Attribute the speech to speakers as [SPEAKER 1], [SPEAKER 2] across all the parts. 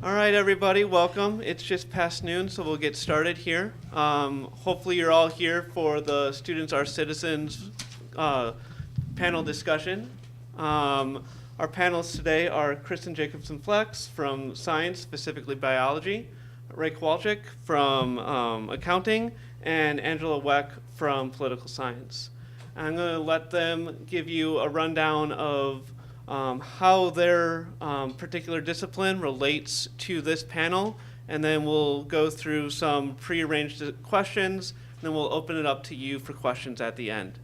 [SPEAKER 1] All right, everybody, welcome. It's just past noon, so we'll get started here. Hopefully you're all here for the Students Are Citizens panel discussion. Our panelists today are Kristen Jacobson Flex from Science, specifically Biology, Ray Kowalczyk from Accounting, and Angela Weck from Political Science. I'm going to let them give you a rundown of how their particular discipline relates to this panel, and then we'll go through some prearranged questions, and then we'll open it up to you for questions at the end.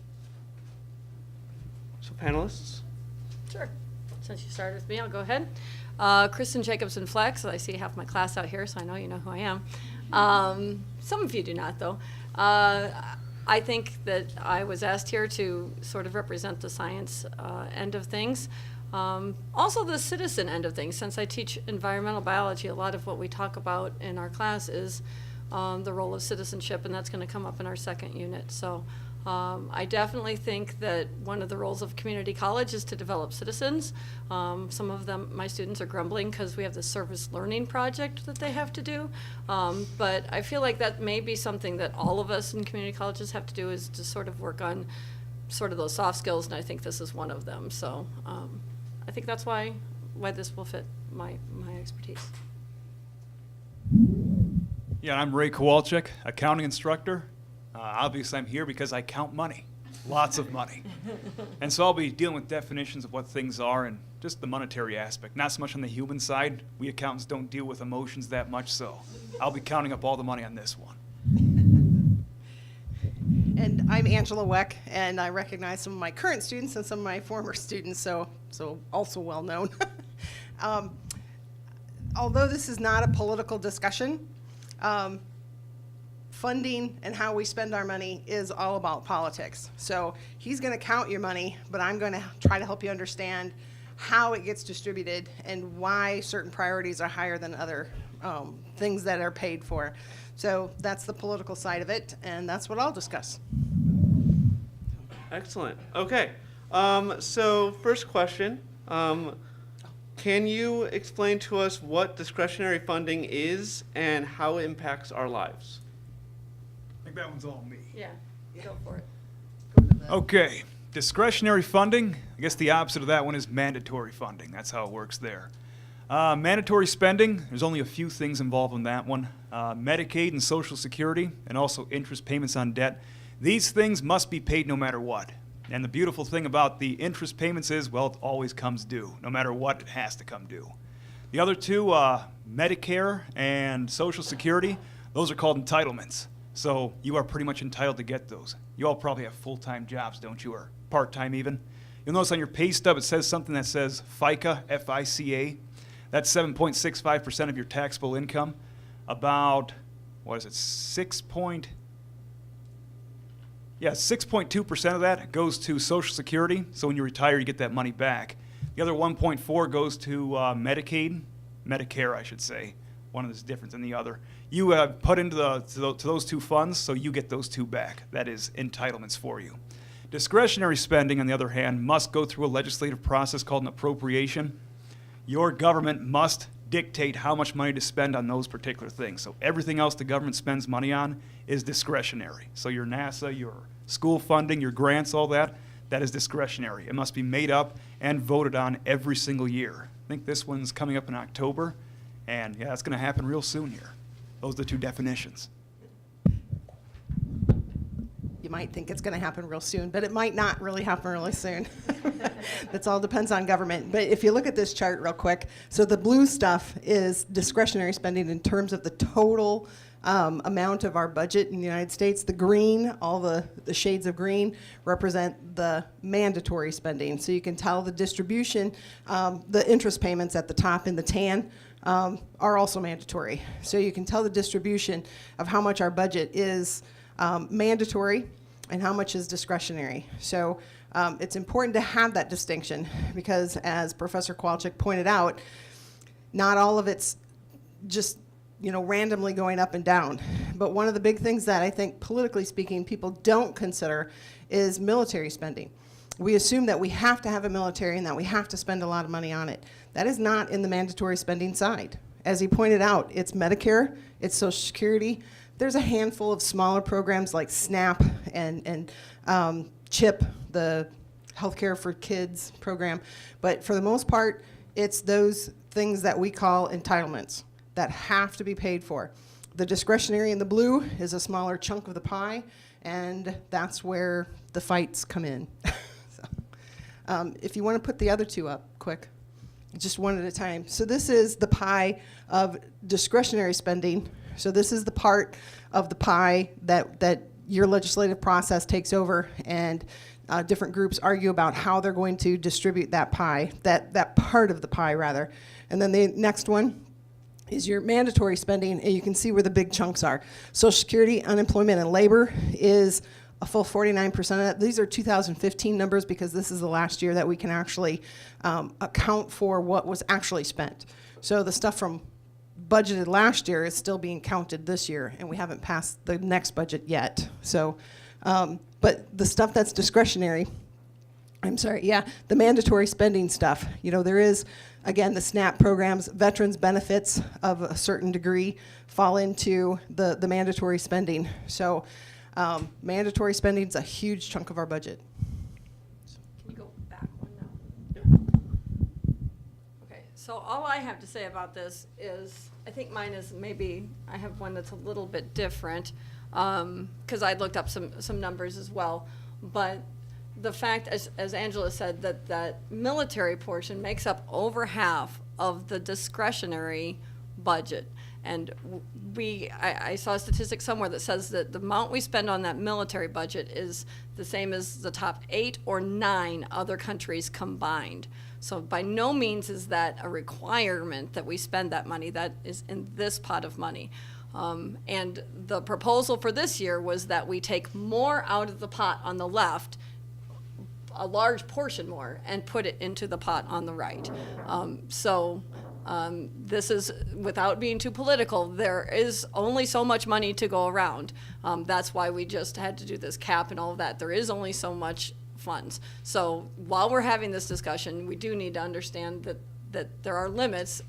[SPEAKER 1] So panelists?
[SPEAKER 2] Sure. Since you started with me, I'll go ahead. Kristen Jacobson Flex. I see half my class out here, so I know you know who I am. Some of you do not, though. I think that I was asked here to sort of represent the science end of things. Also the citizen end of things. Since I teach environmental biology, a lot of what we talk about in our class is the role of citizenship, and that's going to come up in our second unit. So I definitely think that one of the roles of community college is to develop citizens. Some of them, my students, are grumbling because we have the service learning project that they have to do. But I feel like that may be something that all of us in community colleges have to do, is to sort of work on sort of those soft skills, and I think this is one of them. So I think that's why this will fit my expertise.
[SPEAKER 3] Yeah, I'm Ray Kowalczyk, accounting instructor. Obviously, I'm here because I count money, lots of money. And so I'll be dealing with definitions of what things are and just the monetary aspect, not so much on the human side. We accountants don't deal with emotions that much, so I'll be counting up all the money on this one.
[SPEAKER 4] And I'm Angela Weck, and I recognize some of my current students and some of my former students, so also well known. Although this is not a political discussion, funding and how we spend our money is all about politics. So he's going to count your money, but I'm going to try to help you understand how it gets distributed and why certain priorities are higher than other things that are paid for. So that's the political side of it, and that's what I'll discuss.
[SPEAKER 1] Excellent. Okay. So first question, can you explain to us what discretionary funding is and how it impacts our lives?
[SPEAKER 3] I think that one's all me.
[SPEAKER 2] Yeah, go for it.
[SPEAKER 3] Okay, discretionary funding, I guess the opposite of that one is mandatory funding. That's how it works there. Mandatory spending, there's only a few things involved in that one. Medicaid and Social Security, and also interest payments on debt. These things must be paid no matter what. And the beautiful thing about the interest payments is, well, it always comes due. No matter what, it has to come due. The other two, Medicare and Social Security, those are called entitlements. So you are pretty much entitled to get those. You all probably have full-time jobs, don't you, or part-time even? You'll notice on your pay stub it says something that says FICA, F-I-C-A. That's 7.65% of your taxable income. About, 6.2% of that goes to Social Security. So when you retire, you get that money back. The other 1.4 goes to Medicaid, Medicare, I should say. One is different than the other. You put into to those two funds, so you get those two back. That is entitlements for you. Discretionary spending, on the other hand, must go through a legislative process called an appropriation. Your government must dictate how much money to spend on those particular things. So everything else the government spends money on is discretionary. So your NASA, your school funding, your grants, all that, that is discretionary. It must be made up and voted on every single year. I think this one's coming up in October, and yeah, it's going to happen real soon here. Those are the two definitions.
[SPEAKER 4] You might think it's going to happen real soon, but it might not really happen really soon. That all depends on government. But if you look at this chart real quick, so the blue stuff is discretionary spending in terms of the total amount of our budget in the United States. The green, all the shades of green, represent the mandatory spending. So you can tell the distribution, the interest payments at the top in the tan are also mandatory. So you can tell the distribution of how much our budget is mandatory and how much is discretionary. So it's important to have that distinction because, as Professor Kowalczyk pointed out, not all of it's just randomly going up and down. But one of the big things that I think, politically speaking, people don't consider is military spending. We assume that we have to have a military and that we have to spend a lot of money on it. That is not in the mandatory spending side. as he pointed out, it's Medicare, it's Social Security. There's a handful of smaller programs like SNAP and CHIP, the Healthcare for Kids program. But for the most part, it's those things that we call entitlements that have to be paid for. The discretionary in the blue is a smaller chunk of the pie, and that's where the fights come in. So, if you want to put the other two up quick, just one at a time. So this is the pie of discretionary spending. So this is the part of the pie that your legislative process takes over, and different groups argue about how they're going to distribute that pie, that part of the pie rather. And then the next one is your mandatory spending, and you can see where the big chunks are. Social Security, unemployment, and labor is a full 49% of that. These are 2015 numbers because this is the last year that we can actually account for what was actually spent. So the stuff from budgeted last year is still being counted this year, and we haven't passed the next budget yet. So, but the stuff that's discretionary, the mandatory spending stuff, there is, again, the SNAP programs, veterans benefits of a certain degree fall into the mandatory spending. So mandatory spending is a huge chunk of our budget.
[SPEAKER 2] Can you go back one now? Okay, so all I have to say about this is, I think mine is maybe, I have one that's a little bit different, because I looked up some numbers as well. But the fact, as Angela said, that military portion makes up over half of the discretionary budget. And I saw a statistic somewhere that says that the amount we spend on that military budget is the same as the top 8 or 9 other countries combined. So by no means is that a requirement that we spend that money. That is in this pot of money. And the proposal for this year was that we take more out of the pot on the left, a large portion more, and put it into the pot on the right. This is, without being too political, there is only so much money to go around. That's why we just had to do this cap and all of that. There is only so much funds. So while we're having this discussion, we do need to understand that there are limits,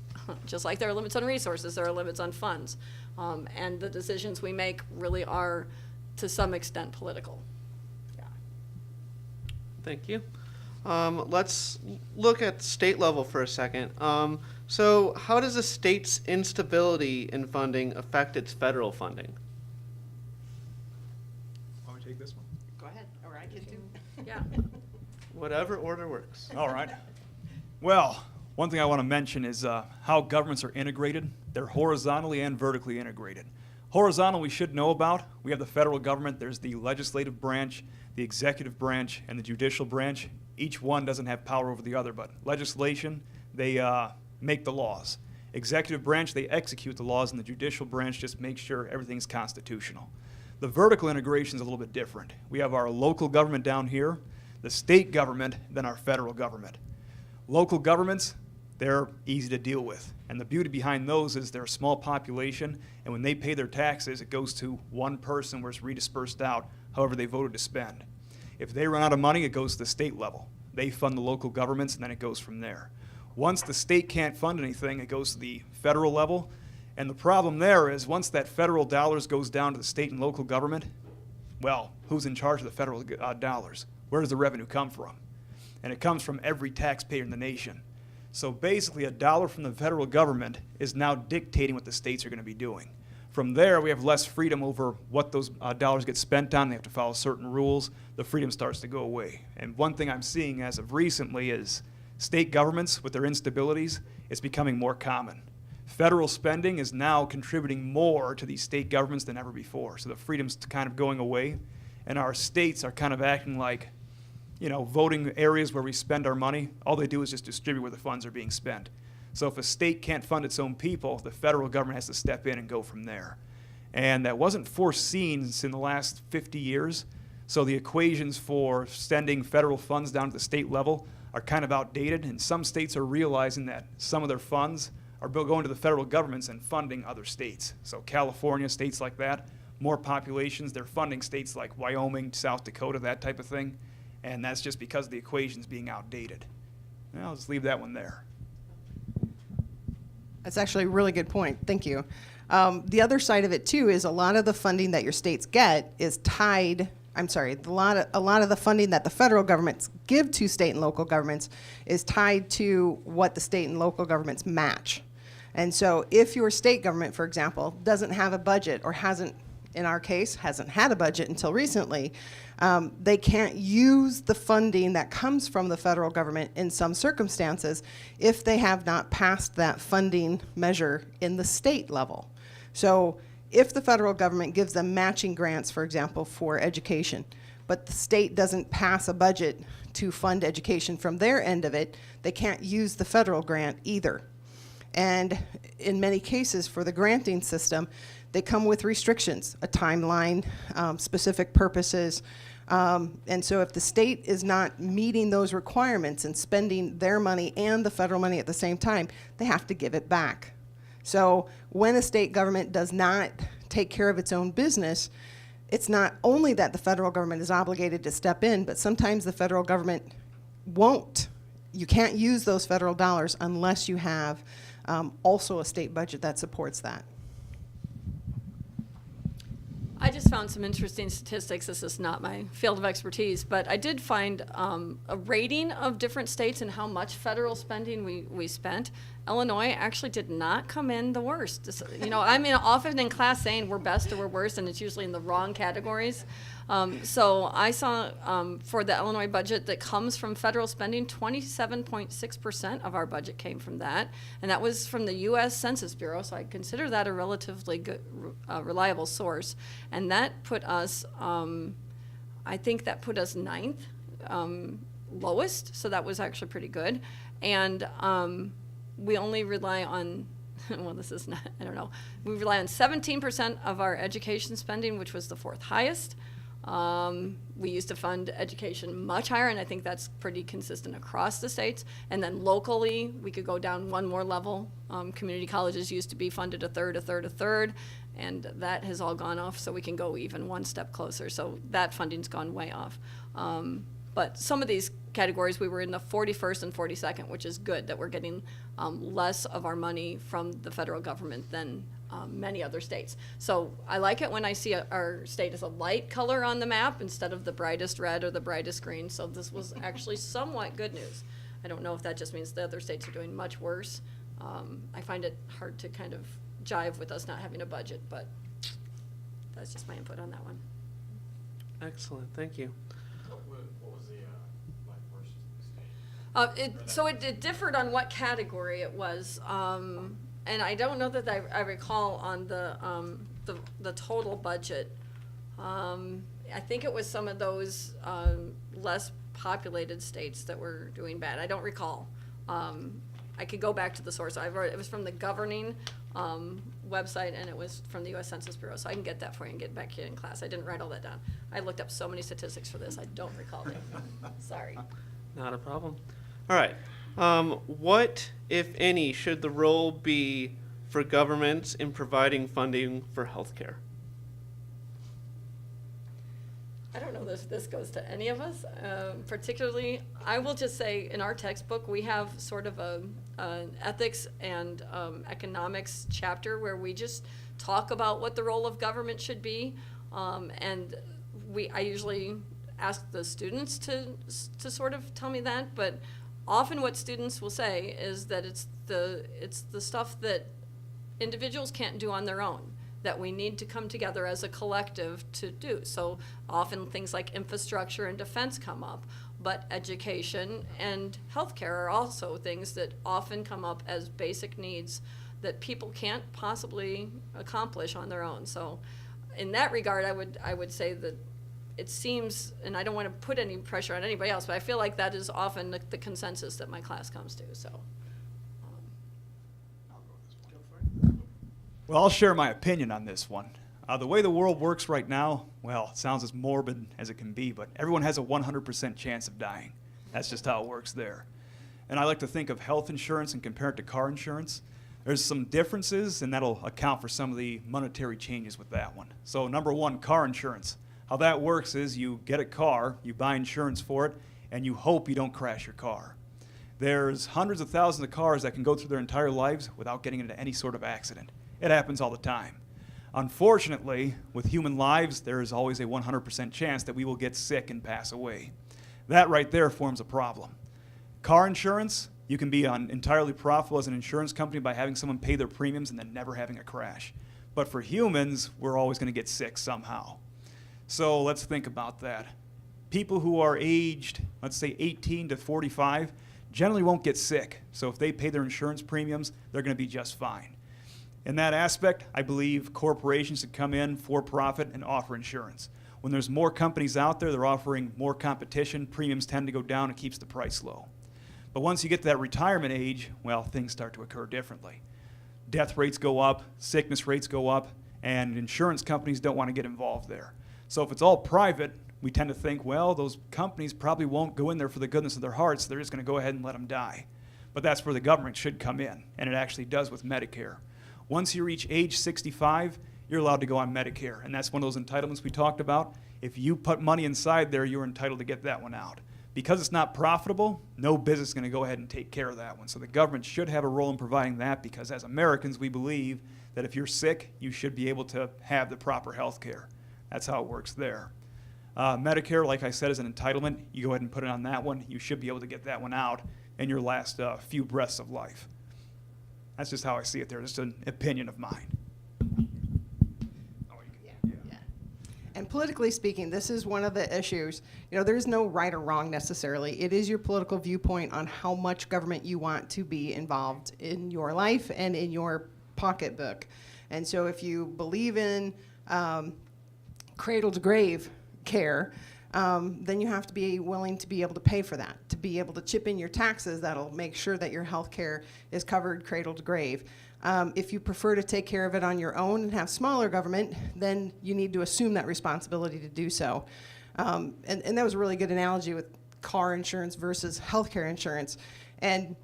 [SPEAKER 2] just like there are limits on resources, there are limits on funds. And the decisions we make really are, to some extent, political. Yeah.
[SPEAKER 1] Thank you. Let's look at state level for a second. So how does the state's instability in funding affect its federal funding?
[SPEAKER 3] Want me to take this one?
[SPEAKER 4] Go ahead, or I can do.
[SPEAKER 2] Yeah.
[SPEAKER 1] Whatever order works.
[SPEAKER 3] All right. Well, one thing I want to mention is how governments are integrated. They're horizontally and vertically integrated. Horizontal we should know about. We have the federal government. There's the legislative branch, the executive branch, and the judicial branch. Each one doesn't have power over the other, but legislation, they make the laws. Executive branch, they execute the laws, and the judicial branch just makes sure everything's constitutional. The vertical integration is a little bit different. We have our local government down here, the state government, then our federal government. Local governments, they're easy to deal with. And the beauty behind those is they're a small population, and when they pay their taxes, it goes to one person where it's redispersed out, however they voted to spend. If they run out of money, it goes to the state level. They fund the local governments, and then it goes from there. Once the state can't fund anything, it goes to the federal level. And the problem there is once that federal dollars goes down to the state and local government, well, who's in charge of the federal dollars? Where does the revenue come from? And it comes from every taxpayer in the nation. So basically, a dollar from the federal government is now dictating what the states are going to be doing. From there, we have less freedom over what those dollars get spent on. They have to follow certain rules. The freedom starts to go away. And one thing I'm seeing as of recently is state governments, with their instabilities, it's becoming more common. Federal spending is now contributing more to these state governments than ever before. So the freedom's kind of going away. And our states are kind of acting like, voting areas where we spend our money. All they do is just distribute where the funds are being spent. So if a state can't fund its own people, the federal government has to step in and go from there. And that wasn't foreseen in the last 50 years. So the equations for sending federal funds down to the state level are kind of outdated, and some states are realizing that some of their funds are going to the federal governments and funding other states. So California, states like that, more populations, they're funding states like Wyoming, South Dakota, that type of thing. And that's just because the equation's being outdated. I'll just leave that one there.
[SPEAKER 4] That's actually a really good point. Thank you. The other side of it too is a lot of the funding that your states get is tied. A lot of the funding that the federal governments give to state and local governments is tied to what the state and local governments match. And so if your state government, for example, doesn't have a budget or hasn't, in our case, hasn't had a budget until recently, they can't use the funding that comes from the federal government in some circumstances if they have not passed that funding measure in the state level. So if the federal government gives them matching grants, for example, for education, but the state doesn't pass a budget to fund education from their end of it, they can't use the federal grant either. And in many cases for the granting system, they come with restrictions, a timeline, specific purposes. And so if the state is not meeting those requirements and spending their money and the federal money at the same time, they have to give it back. So when a state government does not take care of its own business, it's not only that the federal government is obligated to step in, but sometimes the federal government won't. You can't use those federal dollars unless you have also a state budget that supports that.
[SPEAKER 2] I just found some interesting statistics. This is not my field of expertise, but I did find a rating of different states and how much federal spending we spent. Illinois actually did not come in the worst. You know, I'm often in class saying we're best or we're worst, and it's usually in the wrong categories. So I saw for the Illinois budget that comes from federal spending, 27.6% of our budget came from that, and that was from the U.S. Census Bureau, so I consider that a relatively good, reliable source. And that put us, I think that put us 9th lowest, so that was actually pretty good. And we only rely on, well, this is not, I don't know, we rely on 17% of our education spending, which was the 4th highest. We used to fund education much higher, and I think that's pretty consistent across the states. And then locally, we could go down one more level. Community colleges used to be funded a third, and that has all gone off, so we can go even one step closer. So that funding's gone way off. But some of these categories, we were in the 41st and 42nd, which is good that we're getting less of our money from the federal government than many other states. So I like it when I see our state as a light color on the map instead of the brightest red or the brightest green. So this was actually somewhat good news. I don't know if that just means the other states are doing much worse. I find it hard to kind of jive with us not having a budget, but that's just my input on that one.
[SPEAKER 1] Excellent, thank you.
[SPEAKER 5] What was the worst state?
[SPEAKER 2] So it differed on what category it was, and I don't know that I recall on the total budget. I think it was some of those less populated states that were doing bad. I don't recall. I could go back to the source. It was from the governing website, and it was from the U.S. Census Bureau, so I can get that for you and get back here in class. I didn't write all that down. I looked up so many statistics for this, I don't recall them. Sorry.
[SPEAKER 1] Not a problem. All right. What, if any, should the role be for governments in providing funding for healthcare?
[SPEAKER 2] I don't know if this goes to any of us. Particularly, I will just say in our textbook, we have sort of an ethics and economics chapter where we just talk about what the role of government should be. And I usually ask the students to sort of tell me that, but often what students will say is that it's the stuff that individuals can't do on their own, that we need to come together as a collective to do. So often things like infrastructure and defense come up, but education and healthcare are also things that often come up as basic needs that people can't possibly accomplish on their own. So in that regard, I would say that it seems, and I don't want to put any pressure on anybody else, but I feel like that is often the consensus that my class comes to, so.
[SPEAKER 3] Well, I'll share my opinion on this one. The way the world works right now, well, it sounds as morbid as it can be, but everyone has a 100% chance of dying. That's just how it works there. And I like to think of health insurance and compare it to car insurance. There's some differences, and that'll account for some of the monetary changes with that one. So number one, car insurance. How that works is you get a car, you buy insurance for it, and you hope you don't crash your car. There's hundreds of thousands of cars that can go through their entire lives without getting into any sort of accident. It happens all the time. Unfortunately, with human lives, there is always a 100% chance that we will get sick and pass away. That right there forms a problem. Car insurance, you can be entirely profitable as an insurance company by having someone pay their premiums and then never having a crash. But for humans, we're always going to get sick somehow. So let's think about that. People who are aged, let's say 18 to 45, generally won't get sick. So if they pay their insurance premiums, they're going to be just fine. In that aspect, I believe corporations should come in for profit and offer insurance. When there's more companies out there, they're offering more competition, premiums tend to go down, and keeps the price low. But once you get to that retirement age, well, things start to occur differently. Death rates go up, sickness rates go up, and insurance companies don't want to get involved there. So if it's all private, we tend to think, well, those companies probably won't go in there for the goodness of their hearts. They're just going to go ahead and let them die. But that's where the government should come in, and it actually does with Medicare. Once you reach age 65, you're allowed to go on Medicare, and that's one of those entitlements we talked about. If you put money inside there, you're entitled to get that one out. Because it's not profitable, no business is going to go ahead and take care of that one. So the government should have a role in providing that, because as Americans, we believe that if you're sick, you should be able to have the proper health care. That's how it works there. Medicare, like I said, is an entitlement. You go ahead and put it on that one. You should be able to get that one out in your last few breaths of life. That's just how I see it there. Just an opinion of mine.
[SPEAKER 4] And politically speaking, this is one of the issues. You know, there's no right or wrong necessarily. It is your political viewpoint on how much government you want to be involved in your life and in your pocketbook. And so if you believe in cradle to grave care, then you have to be willing to be able to pay for that, to be able to chip in your taxes that'll make sure that your health care is covered cradle to grave. If you prefer to take care of it on your own and have smaller government, then you need to assume that responsibility to do so. And that was a really good analogy with car insurance versus healthcare insurance. And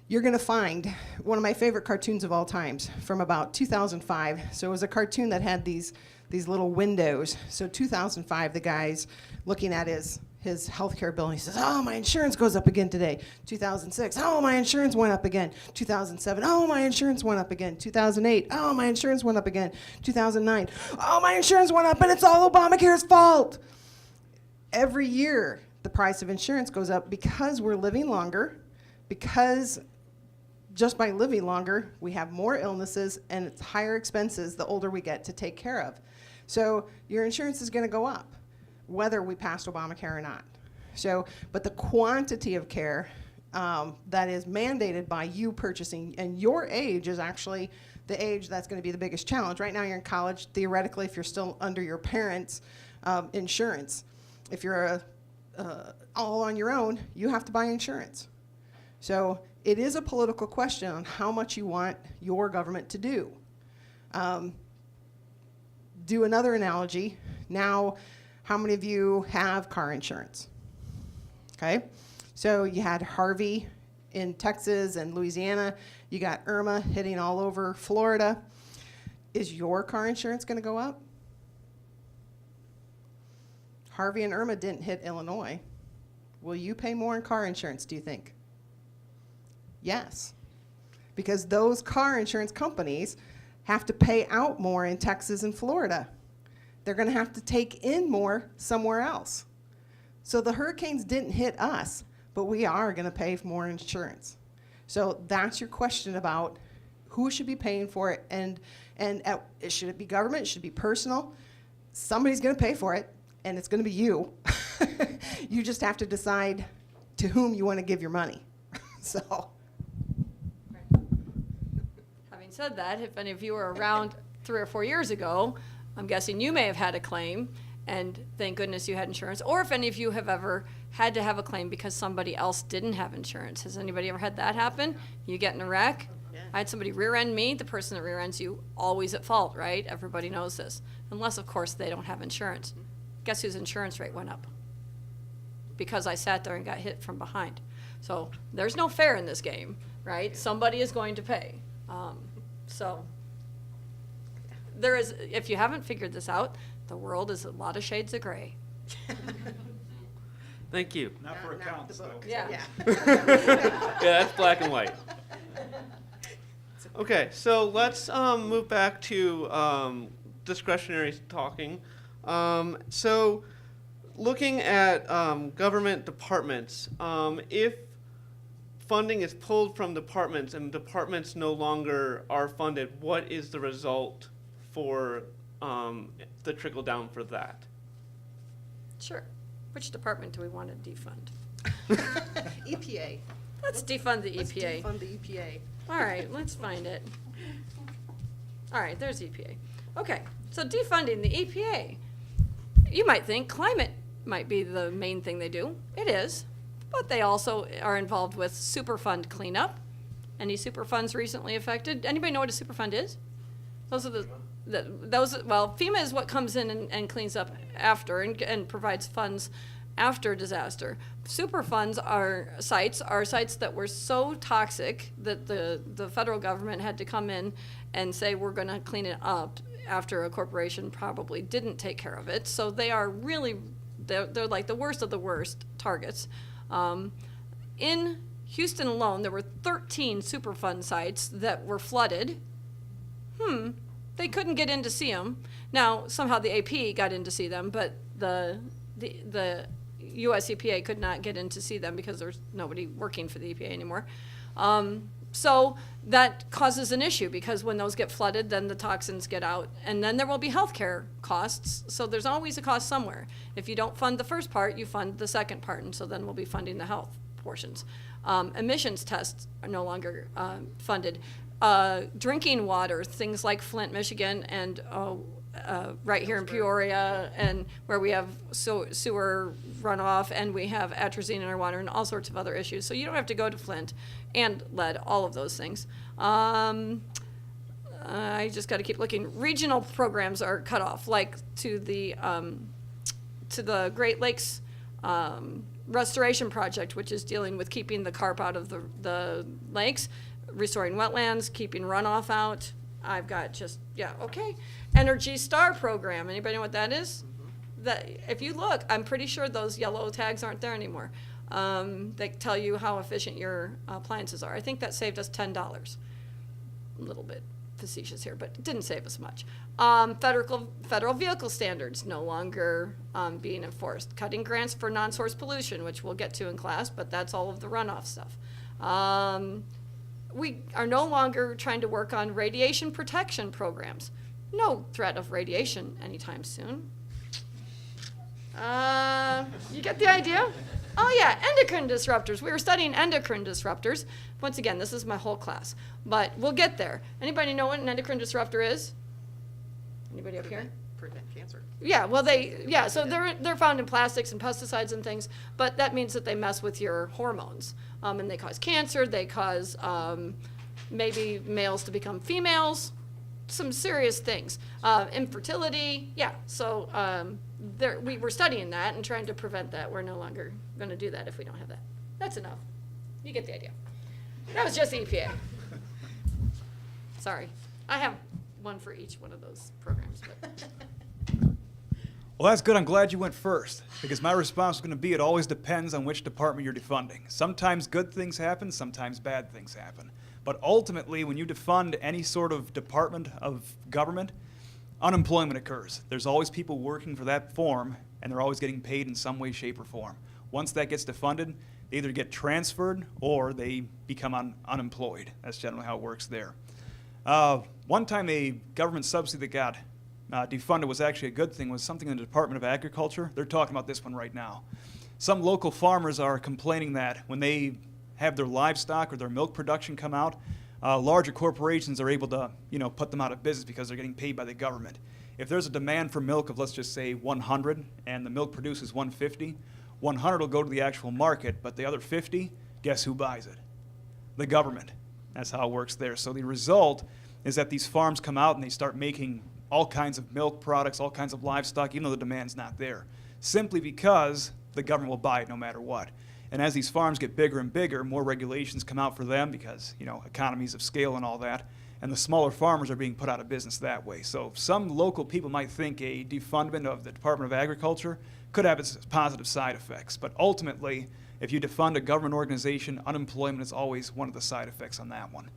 [SPEAKER 4] you're going to find one of my favorite cartoons of all times from about 2005. So it was a cartoon that had these little windows. So 2005, the guy's looking at his healthcare bill, and he says, oh, my insurance goes up again today. 2006, oh, my insurance went up again. 2007, oh, my insurance went up again. 2008, oh, my insurance went up again. 2009, oh, my insurance went up, and it's all Obamacare's fault. Every year, the price of insurance goes up because we're living longer, because just by living longer, we have more illnesses, and it's higher expenses the older we get to take care of. So your insurance is going to go up, whether we passed Obamacare or not. So, but the quantity of care that is mandated by you purchasing, and your age is actually the age that's going to be the biggest challenge. Right now you're in college, theoretically, if you're still under your parents' insurance. If you're all on your own, you have to buy insurance. So it is a political question on how much you want your government to do. Do another analogy. Now, how many of you have car insurance? Okay, so you had Harvey in Texas and Louisiana. You got Irma hitting all over Florida. Is your car insurance going to go up? Harvey and Irma didn't hit Illinois. Will you pay more in car insurance, do you think? Yes, because those car insurance companies have to pay out more in Texas and Florida. They're going to have to take in more somewhere else. So the hurricanes didn't hit us, but we are going to pay for more insurance. So that's your question about who should be paying for it, and should it be government? Should it be personal? Somebody's going to pay for it, and it's going to be you. You just have to decide to whom you want to give your money. So.
[SPEAKER 2] Having said that, if any of you were around 3 or 4 years ago, I'm guessing you may have had a claim, and thank goodness you had insurance. Or if any of you have ever had to have a claim because somebody else didn't have insurance. Has anybody ever had that happen? You get in a wreck? Yeah. I had somebody rear-end me. The person that rear-ends you, always at fault, right? Everybody knows this. Unless, of course, they don't have insurance. Guess whose insurance rate went up? Because I sat there and got hit from behind. So there's no fair in this game, right? Somebody is going to pay. So there is, if you haven't figured this out, the world is a lot of shades of gray.
[SPEAKER 1] Thank you.
[SPEAKER 3] Not for
[SPEAKER 4] Not
[SPEAKER 3] accounts,
[SPEAKER 4] the
[SPEAKER 3] though.
[SPEAKER 4] book.
[SPEAKER 2] Yeah.
[SPEAKER 1] Yeah, that's black and white. Okay, so let's move back to discretionary talking. So looking at government departments, if funding is pulled from departments and departments no longer are funded, what is the result for the trickle down for that?
[SPEAKER 2] Sure. Which department do we want to defund?
[SPEAKER 4] EPA.
[SPEAKER 2] Let's defund the
[SPEAKER 4] Let's
[SPEAKER 2] EPA.
[SPEAKER 4] defund the EPA.
[SPEAKER 2] All right, let's find it. All right, there's EPA. Okay, so defunding the EPA. You might think climate might be the main thing they do. It is, but they also are involved with Superfund cleanup. Any Superfunds recently affected? Anybody know what a Superfund is? Those are well, FEMA is what comes in and cleans up after and provides funds after disaster. Superfunds are sites that were so toxic that the federal government had to come in and say we're going to clean it up after a corporation probably didn't take care of it. So they are really, they're like the worst of the worst targets. In Houston alone, there were 13 Superfund sites that were flooded. They couldn't get in to see them. Now, somehow the AP got in to see them, but the US EPA could not get in to see them because there's nobody working for the EPA anymore. So that causes an issue because when those get flooded, then the toxins get out, and then there will be healthcare costs. So there's always a cost somewhere. If you don't fund the first part, you fund the second part, and so then we'll be funding the health portions. Emissions tests are no longer funded. Drinking water, things like Flint, Michigan, and right here in Peoria, and where we have sewer runoff, and we have atrazine in our water, and all sorts of other issues. So you don't have to go to Flint, and lead, all of those things. I just got to keep looking. Regional programs are cut off, like to the Great Lakes Restoration Project, which is dealing with keeping the carp out of the lakes, restoring wetlands, keeping runoff out. I've got just, okay. Energy Star program. Anybody know what that is? That, if you look, I'm pretty sure those yellow tags aren't there anymore. They tell you how efficient your appliances are. I think that saved us $10. A little bit facetious here, but it didn't save us much. Federal vehicle standards no longer being enforced. Cutting grants for non-source pollution, which we'll get to in class, but that's all of the runoff stuff. We are no longer trying to work on radiation protection programs. No threat of radiation anytime soon. You get the idea? Oh yeah, endocrine disruptors. We were studying endocrine disruptors. Once again, this is my whole class, but we'll get there. Anybody know what an endocrine disruptor is? Anybody up here?
[SPEAKER 4] Prevent cancer.
[SPEAKER 2] Yeah, well so they're found in plastics and pesticides and things, but that means that they mess with your hormones. And they cause cancer, they cause maybe males to become females, some serious things. Infertility, so we were studying that and trying to prevent that. We're no longer going to do that if we don't have that. That's enough. You get the idea. That was just EPA. Sorry. I have one for each one of those programs. But.
[SPEAKER 3] Well, that's good. I'm glad you went first, because my response was going to be it always depends on which department you're defunding. Sometimes good things happen, sometimes bad things happen. But ultimately, when you defund any sort of department of government, unemployment occurs. There's always people working for that form, and they're always getting paid in some way, shape, or form. Once that gets defunded, they either get transferred or they become unemployed. That's generally how it works there. One time a government subsidy that got defunded was actually a good thing, was something in the Department of Agriculture. They're talking about this one right now. Some local farmers are complaining that when they have their livestock or their milk production come out, larger corporations are able to, put them out of business because they're getting paid by the government. If there's a demand for milk of, let's just say, 100, and the milk produces 150, 100 will go to the actual market, but the other 50, guess who buys it? The government. That's how it works there. So the result is that these farms come out and they start making all kinds of milk products, all kinds of livestock, even though the demand's not there, simply because the government will buy it no matter what. And as these farms get bigger and bigger, more regulations come out for them because, economies of scale and all that, and the smaller farmers are being put out of business that way. So some local people might think a defundment of the Department of Agriculture could have its positive side effects. But ultimately, if you defund a government organization, unemployment is always one of the side effects on that one.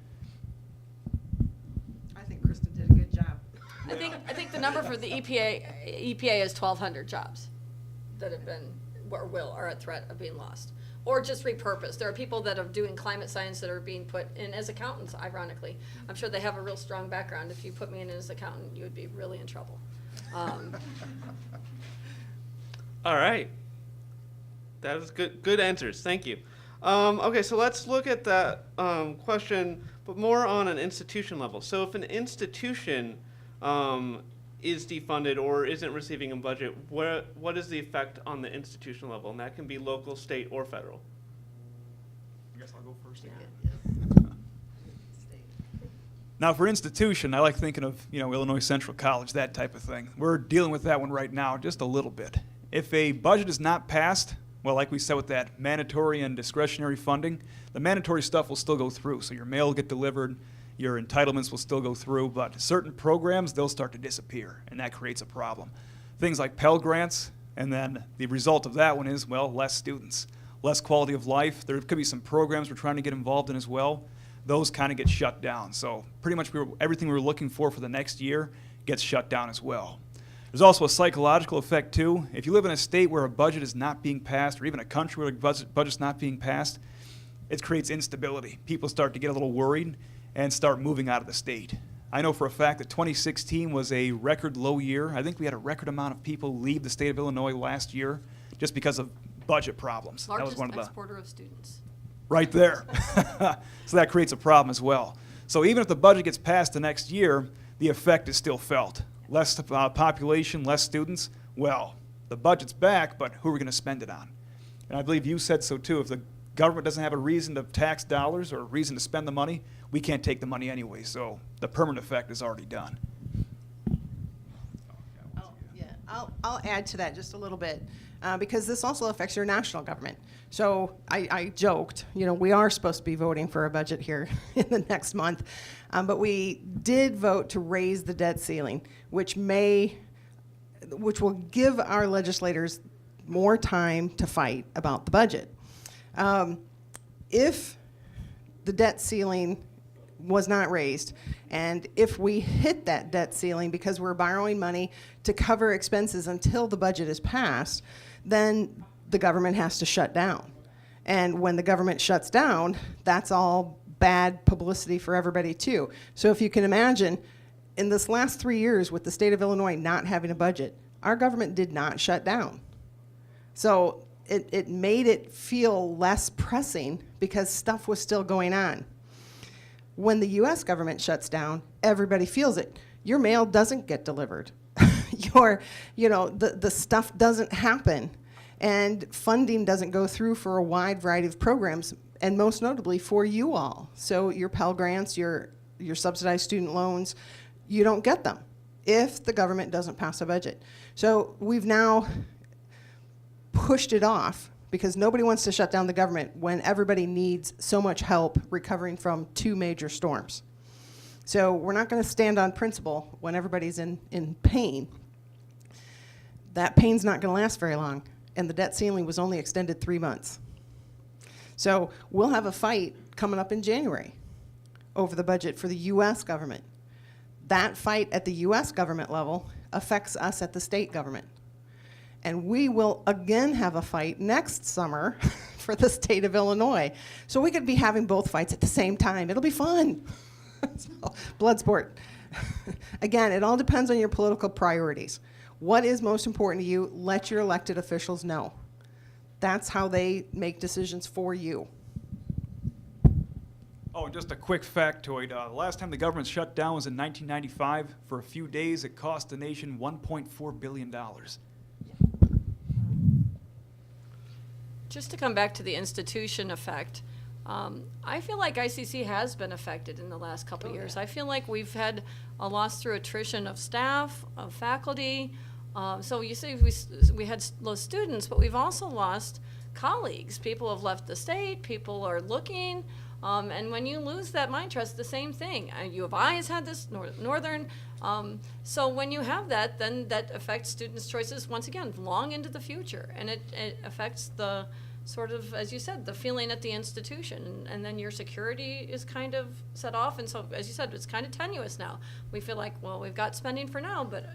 [SPEAKER 4] I think Kristen did a good job.
[SPEAKER 2] I think the number for the EPA is 1,200 jobs that have been, or are at threat of being lost. Or just repurposed. There are people that are doing climate science that are being put in as accountants, ironically. I'm sure they have a real strong background. If you put me in as an accountant, you would be really in trouble.
[SPEAKER 1] All right. That was good answers. Thank you. Okay, so let's look at that question, but more on an institution level. So if an institution is defunded or isn't receiving a budget, what is the effect on the institutional level? And that can be local, state, or federal.
[SPEAKER 3] I guess I'll go first again. Now, for institution, I like thinking of, Illinois Central College, that type of thing. We're dealing with that one right now just a little bit. If a budget is not passed, well, like we said with that mandatory and discretionary funding, the mandatory stuff will still go through. So your mail will get delivered, your entitlements will still go through, but certain programs, they'll start to disappear, and that creates a problem. Things like Pell Grants, and then the result of that one is, well, less students, less quality of life. There could be some programs we're trying to get involved in as well. Those kind of get shut down. So pretty much everything we were looking for the next year gets shut down as well. There's also a psychological effect too. If you live in a state where a budget is not being passed, or even a country where a budget's not being passed, it creates instability. People start to get a little worried and start moving out of the state. I know for a fact that 2016 was a record low year. I think we had a record amount of people leave the state of Illinois last year just because of budget problems. That was
[SPEAKER 2] Largest
[SPEAKER 3] one of the
[SPEAKER 2] exporter of students.
[SPEAKER 3] right there. So that creates a problem as well. So even if the budget gets passed the next year, the effect is still felt. Less population, less students. Well, the budget's back, but who are we going to spend it on? And I believe you said so too. If the government doesn't have a reason to tax dollars or a reason to spend the money, we can't take the money anyway. So the permanent effect is already done.
[SPEAKER 4] I'll add to that just a little bit because this also affects your national government. So I joked, we are supposed to be voting for a budget here in the next month, but we did vote to raise the debt ceiling, which will give our legislators more time to fight about the budget. If the debt ceiling was not raised, and if we hit that debt ceiling because we're borrowing money to cover expenses until the budget is passed, then the government has to shut down. And when the government shuts down, that's all bad publicity for everybody too. So if you can imagine, in this last 3 years with the state of Illinois not having a budget, our government did not shut down. So it made it feel less pressing because stuff was still going on. When the U.S. government shuts down, everybody feels it. Your mail doesn't get delivered. The stuff doesn't happen. And funding doesn't go through for a wide variety of programs, and most notably for you all. So your Pell Grants, your subsidized student loans, you don't get them if the government doesn't pass a budget. So we've now pushed it off because nobody wants to shut down the government when everybody needs so much help recovering from 2 major storms. So we're not going to stand on principle when everybody's in pain. That pain's not going to last very long, and the debt ceiling was only extended 3 months. So we'll have a fight coming up in January over the budget for the U.S. government. That fight at the U.S. government level affects us at the state government. And we will again have a fight next summer for the state of Illinois. So we could be having both fights at the same time. It'll be fun. So, blood sport. Again, it all depends on your political priorities. What is most important to you? Let your elected officials know. That's how they make decisions for you.
[SPEAKER 3] Oh, and just a quick factoid. The last time the government shut down was in 1995. For a few days, it cost the nation $1.4 billion.
[SPEAKER 2] Just to come back to the institution effect, I feel like ICC has been affected in the last couple of years. I feel like we've had a loss through attrition of staff, of faculty. So you say we had lost students, but we've also lost colleagues. People have left the state. People are looking. And when you lose that mind trust, the same thing. U of I has had this, Northern. So when you have that, then that affects students' choices, once again, long into the future. And it affects the sort of, as you said, the feeling at the institution. And then your security is kind of set off. And so, as you said, it's kind of tenuous now. We feel like, well, we've got spending for now, but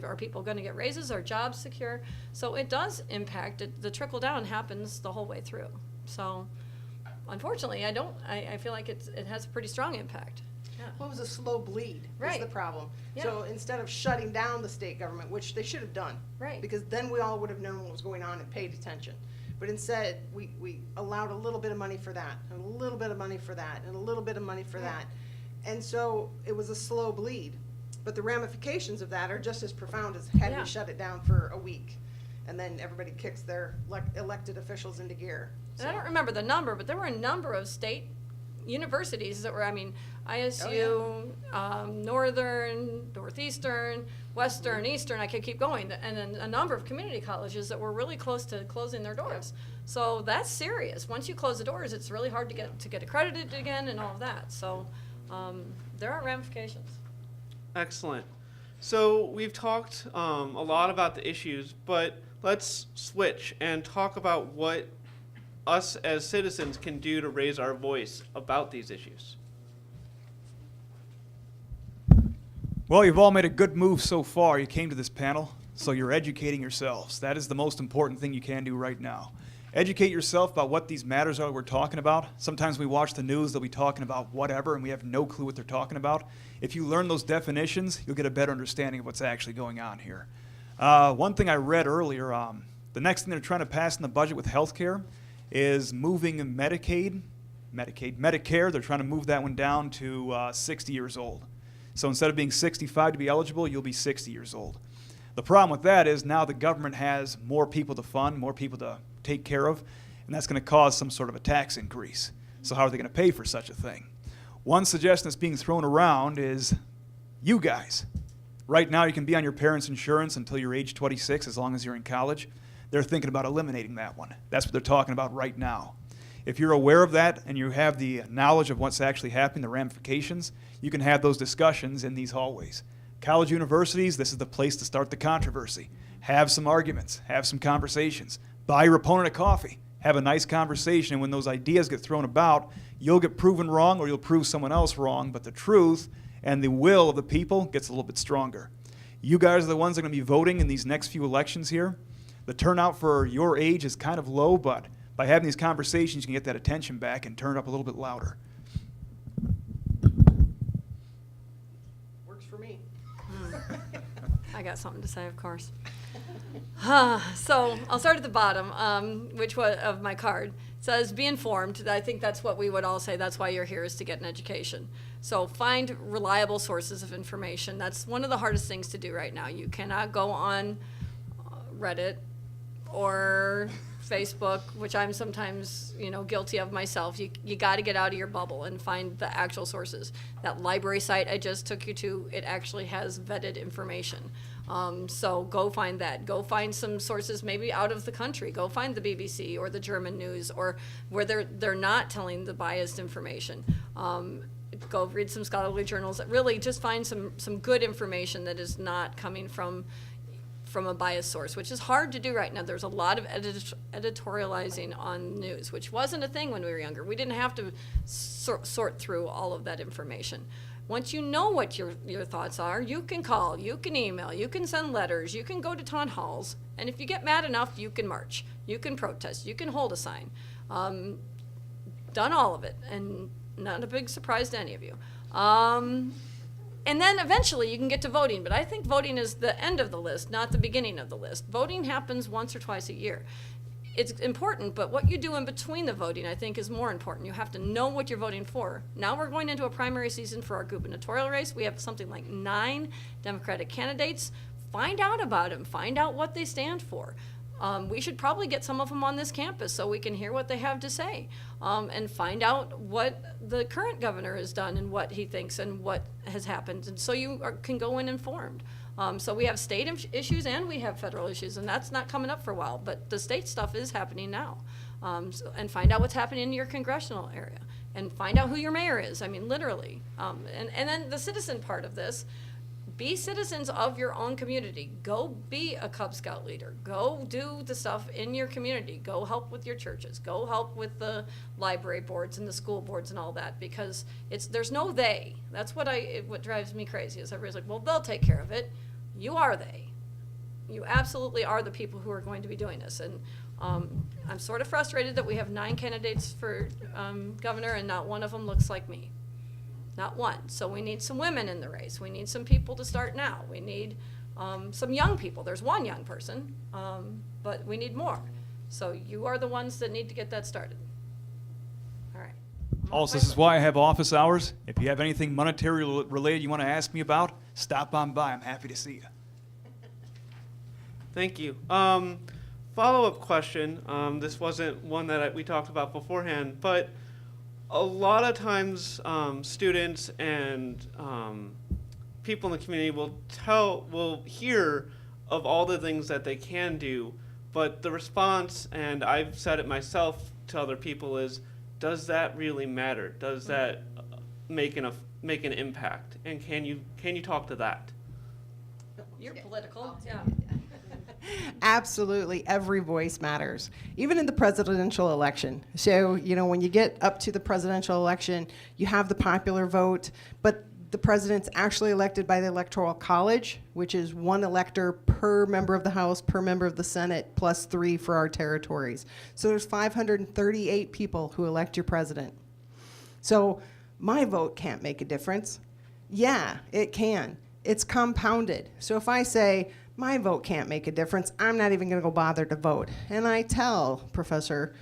[SPEAKER 2] are people going to get raises? Are jobs secure? So it does impact. The trickle down happens the whole way through. So unfortunately, I feel like it has a pretty strong impact. Yeah.
[SPEAKER 4] Well, it was a slow bleed,
[SPEAKER 2] Right.
[SPEAKER 4] is the problem.
[SPEAKER 2] Yeah.
[SPEAKER 4] So instead of shutting down the state government, which they should have done.
[SPEAKER 2] Right.
[SPEAKER 4] Because then we all would have known what was going on and paid attention. But instead, we allowed a little bit of money for that, and a little bit of money for that, and a little bit of money for that. And so it was a slow bleed. But the ramifications of that are just as profound as had
[SPEAKER 2] Yeah.
[SPEAKER 4] we shut it down for a week. And then everybody kicks their elected officials into gear.
[SPEAKER 2] And I don't remember the number, but there were a number of state universities that were, ISU, Northern, Northeastern, Western, Eastern, I could keep going, and then a number of community colleges that were really close to closing their doors. So that's serious. Once you close the doors, it's really hard to get accredited again and all of that. So there are ramifications.
[SPEAKER 1] Excellent. So we've talked a lot about the issues, but let's switch and talk about what us as citizens can do to raise our voice about these issues.
[SPEAKER 3] Well, you've all made a good move so far. You came to this panel, so you're educating yourselves. That is the most important thing you can do right now. Educate yourself about what these matters are we're talking about. Sometimes we watch the news, they'll be talking about whatever, and we have no clue what they're talking about. If you learn those definitions, you'll get a better understanding of what's actually going on here. One thing I read earlier, the next thing they're trying to pass in the budget with healthcare is moving Medicare. They're trying to move that one down to 60 years old. So instead of being 65 to be eligible, you'll be 60 years old. The problem with that is now the government has more people to fund, more people to take care of, and that's going to cause some sort of a tax increase. So how are they going to pay for such a thing? One suggestion that's being thrown around is you guys. Right now you can be on your parents' insurance until you're age 26 as long as you're in college. They're thinking about eliminating that one. That's what they're talking about right now. If you're aware of that and you have the knowledge of what's actually happening, the ramifications, you can have those discussions in these hallways. College universities, this is the place to start the controversy. Have some arguments, have some conversations. Buy your opponent a coffee, have a nice conversation, and when those ideas get thrown about, you'll get proven wrong or you'll prove someone else wrong, but the truth and the will of the people gets a little bit stronger. You guys are the ones that are going to be voting in these next few elections here. The turnout for your age is kind of low, but by having these conversations, you can get that attention back and turn it up a little bit louder.
[SPEAKER 4] Works for me.
[SPEAKER 2] I got something to say, of course. So I'll start at the bottom, which was of my card. It says, be informed. I think that's what we would all say. That's why you're here, is to get an education. So find reliable sources of information. That's one of the hardest things to do right now. You cannot go on Reddit or Facebook, which I'm sometimes, guilty of myself. You got to get out of your bubble and find the actual sources. That library site I just took you to, it actually has vetted information. So go find that. Go find some sources maybe out of the country. Go find the BBC or the German news, or where they're not telling the biased information. Go read some scholarly journals. Really just find some good information that is not coming from a biased source, which is hard to do right now. There's a lot of editorializing on news, which wasn't a thing when we were younger. We didn't have to sort through all of that information. Once you know what your thoughts are, you can call, you can email, you can send letters, you can go to town halls, and if you get mad enough, you can march, you can protest, you can hold a sign. Done all of it, and not a big surprise to any of you. And then eventually you can get to voting, but I think voting is the end of the list, not the beginning of the list. Voting happens once or twice a year. It's important, but what you do in between the voting, I think, is more important. You have to know what you're voting for. Now we're going into a primary season for our gubernatorial race. We have something like 9 Democratic candidates. Find out about them. Find out what they stand for. We should probably get some of them on this campus so we can hear what they have to say, and find out what the current governor has done and what he thinks and what has happened, and so you can go in informed. So we have state issues and we have federal issues, and that's not coming up for a while, but the state stuff is happening now. And find out what's happening in your congressional area. and find out who your mayor is. I mean, literally. And then the citizen part of this, be citizens of your own community. Go be a Cub Scout leader. Go do the stuff in your community. Go help with your churches. Go help with the library boards and the school boards and all that, because there's no they. That's what drives me crazy is everybody's like, well, they'll take care of it. You are they. You absolutely are the people who are going to be doing this. And I'm sort of frustrated that we have 9 candidates for governor and not one of them looks like me. Not one. So we need some women in the race. We need some people to start now. We need some young people. There's one young person, but we need more. So you are the ones that need to get that started. All right.
[SPEAKER 3] Also, this is why I have office hours. If you have anything monetary related you want to ask me about, stop on by. I'm happy to see you.
[SPEAKER 1] Thank you. Follow-up question. This wasn't one that we talked about beforehand, but a lot of times students and people in the community will hear of all the things that they can do, but the response, and I've said it myself to other people, is, does that really matter? Does that make an impact? And can you talk to that?
[SPEAKER 2] You're political. Yeah.
[SPEAKER 4] Absolutely, every voice matters, even in the presidential election. So, when you get up to the presidential election, you have the popular vote, but the president's actually elected by the Electoral College, which is 1 elector per member of the House, per member of the Senate, plus 3 for our territories. So there's 538 people who elect your president. So my vote can't make a difference. Yeah, it can. It's compounded. So if I say, my vote can't make a difference, I'm not even going to go bother to vote. And I tell Professor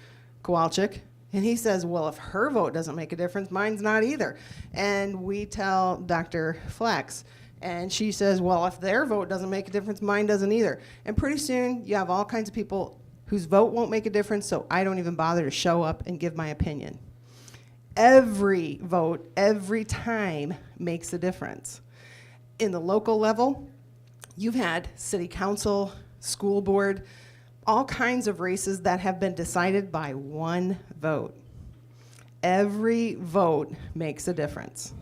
[SPEAKER 4] Kowalczyk, and he says, well, if her vote doesn't make a difference, mine's not either. And we tell Dr. Flex, and she says, well, if their vote doesn't make a difference, mine doesn't either. And pretty soon, you have all kinds of people whose vote won't make a difference, so I don't even bother to show up and give my opinion. Every vote, every time, makes a difference. In the local level, you've had city council, school board, all kinds of races that have been decided by 1 vote. Every vote makes a difference.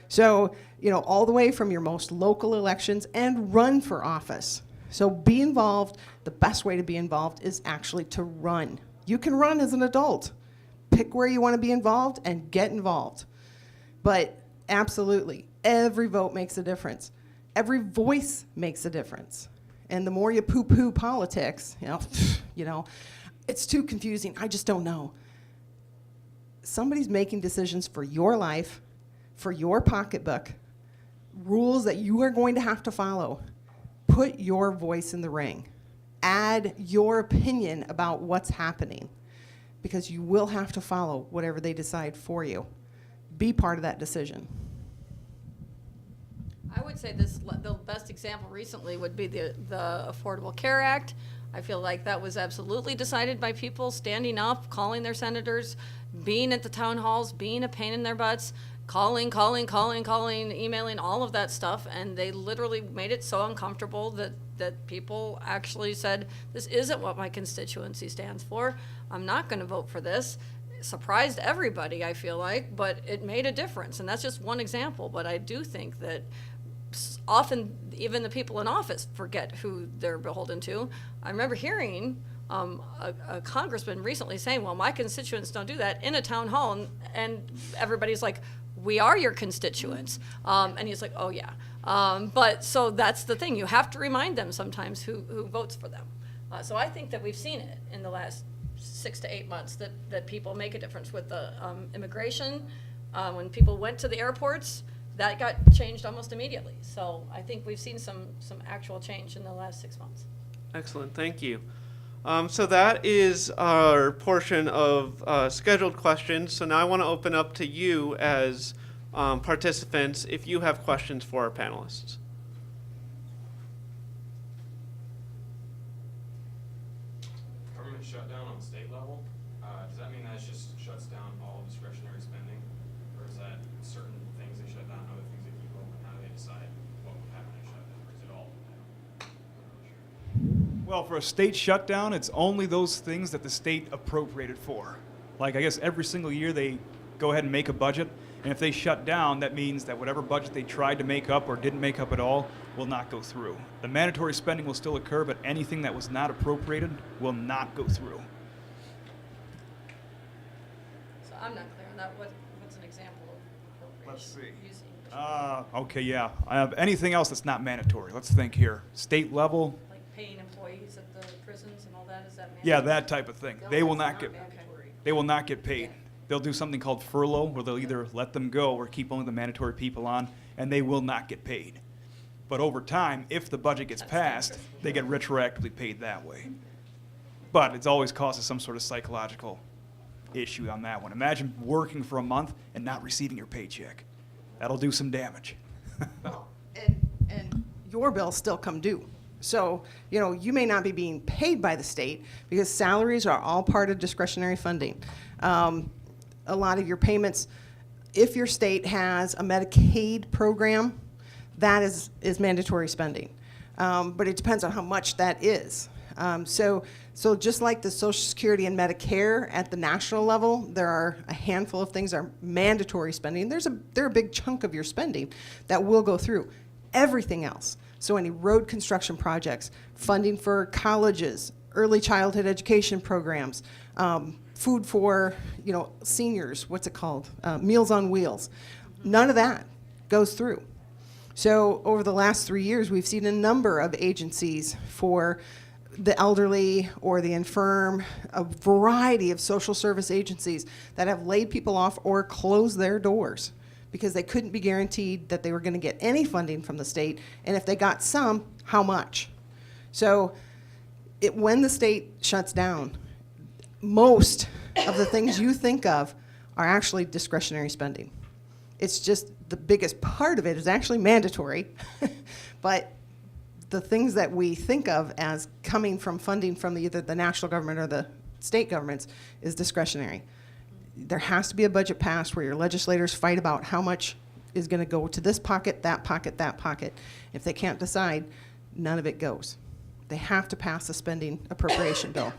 [SPEAKER 4] So, all the way from your most local elections and run for office. So be involved. The best way to be involved is actually to run. You can run as an adult. Pick where you want to be involved and get involved. But absolutely, every vote makes a difference. Every voice makes a difference. And the more you poo-poo politics, it's too confusing. I just don't know. Somebody's making decisions for your life, for your pocketbook, rules that you are going to have to follow. Put your voice in the ring. Add your opinion about what's happening, because you will have to follow whatever they decide for you. Be part of that decision.
[SPEAKER 2] I would say the best example recently would be the Affordable Care Act. I feel like that was absolutely decided by people standing up, calling their senators, being at the town halls, being a pain in their butts, calling, emailing, all of that stuff, and they literally made it so uncomfortable that people actually said, this isn't what my constituency stands for. I'm not going to vote for this. Surprised everybody, I feel like, but it made a difference, and that's just one example. But I do think that often even the people in office forget who they're beholden to. I remember hearing a congressman recently saying, well, my constituents don't do that, in a town hall, and everybody's like, we are your constituents. And he's like, oh yeah. But so that's the thing. You have to remind them sometimes who votes for them. So I think that we've seen it in the last 6 to 8 months that people make a difference with the immigration. When people went to the airports, that got changed almost immediately. So I think we've seen some actual change in the last 6 months.
[SPEAKER 1] Excellent, thank you. So that is our portion of scheduled questions. So now I want to open up to you as participants if you have questions for our panelists.
[SPEAKER 5] Government shutdown on the state level, does that mean that it just shuts down all discretionary spending? Or is that certain things they shut down, other things they keep open? How do they decide what would happen in a shutdown? Or is it all? I'm not really sure.
[SPEAKER 3] Well, for a state shutdown, it's only those things that the state appropriated for. Like, I guess every single year they go ahead and make a budget. And if they shut down, that means that whatever budget they tried to make up or didn't make up at all will not go through. The mandatory spending will still occur, but anything that was not appropriated will not go through.
[SPEAKER 2] So I'm not clear on that. What's an example of appropriation?
[SPEAKER 3] Let's see.
[SPEAKER 2] Using,
[SPEAKER 3] Okay, yeah. I have anything else that's not mandatory. Let's think here. State level,
[SPEAKER 2] like paying employees at the prisons and all that, is that
[SPEAKER 3] yeah,
[SPEAKER 2] mandatory?
[SPEAKER 3] that type of thing. They will not get, they will not get paid.
[SPEAKER 2] Yeah.
[SPEAKER 3] They'll do something called furlough, where they'll either let them go or keep only the mandatory people on, and they will not get paid. But over time, if the budget gets
[SPEAKER 2] That's
[SPEAKER 3] passed,
[SPEAKER 2] dangerous.
[SPEAKER 3] they get retroactively paid that way. But it's always causes some sort of psychological issue on that one. Imagine working for a month and not receiving your paycheck. That'll do some damage.
[SPEAKER 4] And your bills still come due. So, you know, you may not be being paid by the state because salaries are all part of discretionary funding. A lot of your payments, if your state has a Medicaid program, that is mandatory spending. But it depends on how much that is. So just like the Social Security and Medicare at the national level, there are a handful of things that are mandatory spending. They're a big chunk of your spending that will go through. Everything else, so any road construction projects, funding for colleges, early childhood education programs, food for, you know, seniors, what's it called? Meals on Wheels. None of that goes through. So over the last 3 years, we've seen a number of agencies for the elderly or the infirm, a variety of social service agencies that have laid people off or closed their doors because they couldn't be guaranteed that they were going to get any funding from the state, and if they got some, how much? So when the state shuts down, most of the things you think of are actually discretionary spending. It's just the biggest part of it is actually mandatory, but the things that we think of as coming from funding from either the national government or the state governments is discretionary. There has to be a budget passed where your legislators fight about how much is going to go to this pocket, that pocket, that pocket. If they can't decide, none of it goes. They have to pass a spending appropriation bill.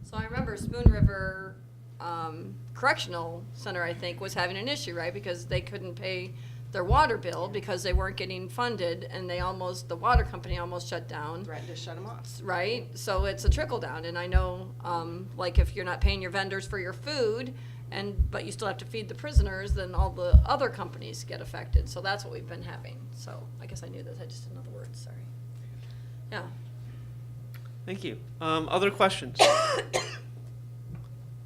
[SPEAKER 2] So I remember Spoon River Correctional Center, I think, was having an issue, right? Because they couldn't pay their water bill because they weren't getting funded, and the water company almost shut down.
[SPEAKER 4] Threatened to shut them off.
[SPEAKER 2] Right, so it's a trickle down, and I know, like if you're not paying your vendors for your food, but you still have to feed the prisoners, then all the other companies get affected. So that's what we've been having. So I guess I knew this. I just didn't know the words. Sorry. Yeah.
[SPEAKER 1] Thank you. Other questions?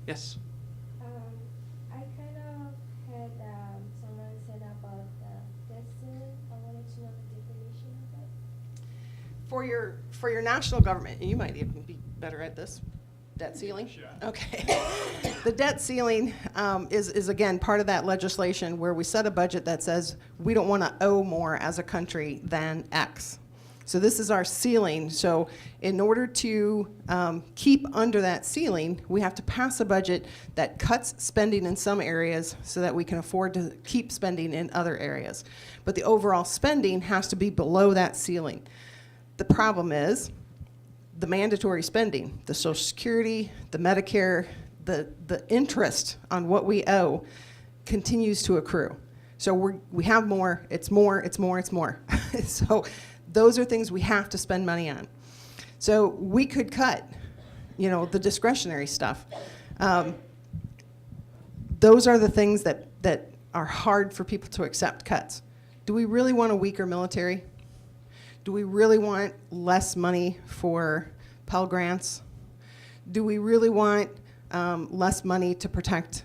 [SPEAKER 1] Yes.
[SPEAKER 6] I kind of heard someone said about the debt ceiling. I wanted to know the definition of it.
[SPEAKER 4] For your national government, and you might even be better at this, debt ceiling?
[SPEAKER 3] Sure.
[SPEAKER 4] Okay. The debt ceiling is again part of that legislation where we set a budget that says we don't want to owe more as a country than X. So this is our ceiling. So in order to keep under that ceiling, we have to pass a budget that cuts spending in some areas so that we can afford to keep spending in other areas. But the overall spending has to be below that ceiling. The problem is the mandatory spending, the Social Security, the Medicare, the interest on what we owe continues to accrue. So we have more, it's more, it's more, it's more. So those are things we have to spend money on. So we could cut, you know, the discretionary stuff. Those are the things that are hard for people to accept cuts. Do we really want a weaker military? Do we really want less money for Pell Grants? Do we really want less money to protect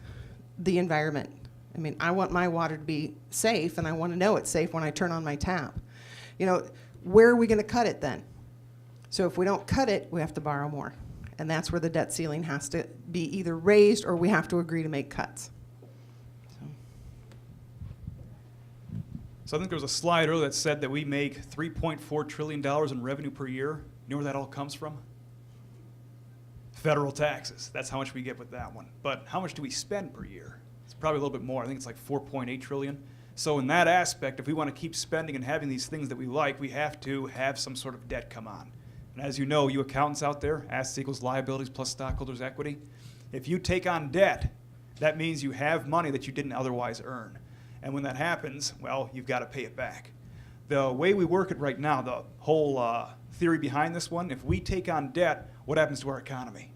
[SPEAKER 4] the environment? I mean, I want my water to be safe, and I want to know it's safe when I turn on my tap. You know, where are we going to cut it then? So if we don't cut it, we have to borrow more. And that's where the debt ceiling has to be either raised or we have to agree to make cuts.
[SPEAKER 3] So I think there was a slide earlier that said that we make $3.4 trillion in revenue per year. You know where that all comes from? Federal taxes. That's how much we get with that one. But how much do we spend per year? It's probably a little bit more. I think it's like 4.8 trillion. So in that aspect, if we want to keep spending and having these things that we like, we have to have some sort of debt come on. And as you know, you accountants out there, assets equals liabilities plus stockholders' equity. If you take on debt, That means you have money that you didn't otherwise earn. And when that happens, well, you've got to pay it back. The way we work it right now, the whole theory behind this one, if we take on debt, what happens to our economy?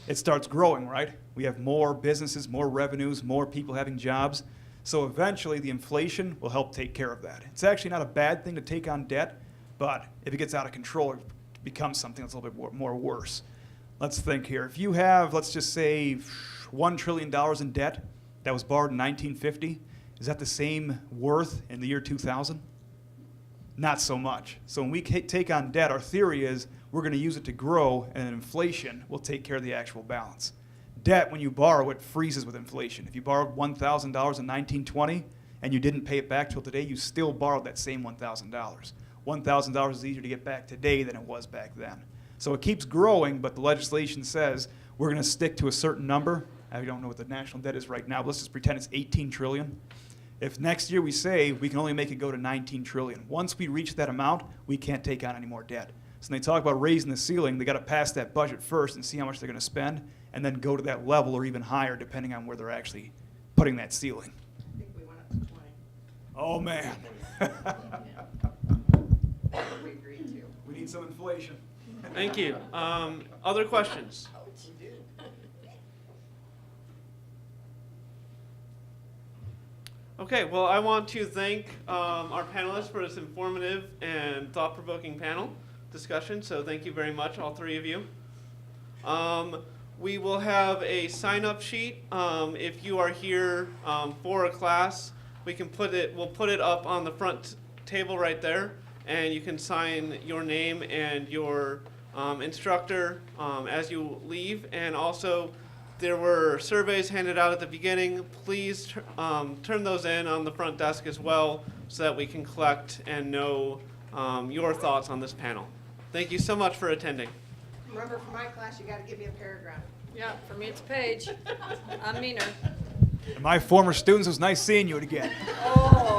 [SPEAKER 3] It starts growing, right? We have more businesses, more revenues, more people having jobs. So eventually the inflation will help take care of that. It's actually not a bad thing to take on debt, but if it gets out of control, it becomes something that's a little bit more worse. Let's think here. If you have, let's just say, $1 trillion in debt that was borrowed in 1950, is that the same worth in the year 2000? Not so much. So when we take on debt, our theory is we're going to use it to grow, and inflation will take care of the actual balance. Debt, when you borrow, it freezes with inflation. If you borrowed $1,000 in 1920 and you didn't pay it back till today, you still borrowed that same $1,000. $1,000 is easier to get back today than it was back then. So it keeps growing, but the legislation says we're going to stick to a certain number. I don't know what the national debt is right now, but let's just pretend it's 18 trillion. If next year we say we can only make it go to 19 trillion, once we reach that amount, we can't take on any more debt. So when they talk about raising the ceiling, they got to pass that budget first and see how much they're going to spend, and then go to that level or even higher, depending on where they're actually putting that ceiling.
[SPEAKER 4] I think we went up to 20.
[SPEAKER 3] Oh man,
[SPEAKER 4] We agreed to.
[SPEAKER 3] we need some inflation.
[SPEAKER 1] Thank you. Other questions? Okay, well, I want to thank our panelists for this informative and thought-provoking panel discussion, so thank you very much, all three of you. We will have a sign-up sheet. If you are here for a class, we'll put it up on the front table right there, and you can sign your name and your instructor as you leave. And also, there were surveys handed out at the beginning. Please turn those in on the front desk as well, so that we can collect and know your thoughts on this panel. Thank you so much for attending.
[SPEAKER 4] Remember, for my class, you got to give me a paragraph.
[SPEAKER 2] Yeah, for me it's a page. I'm meaner.
[SPEAKER 3] My former students, it was nice seeing you again.
[SPEAKER 2] Oh.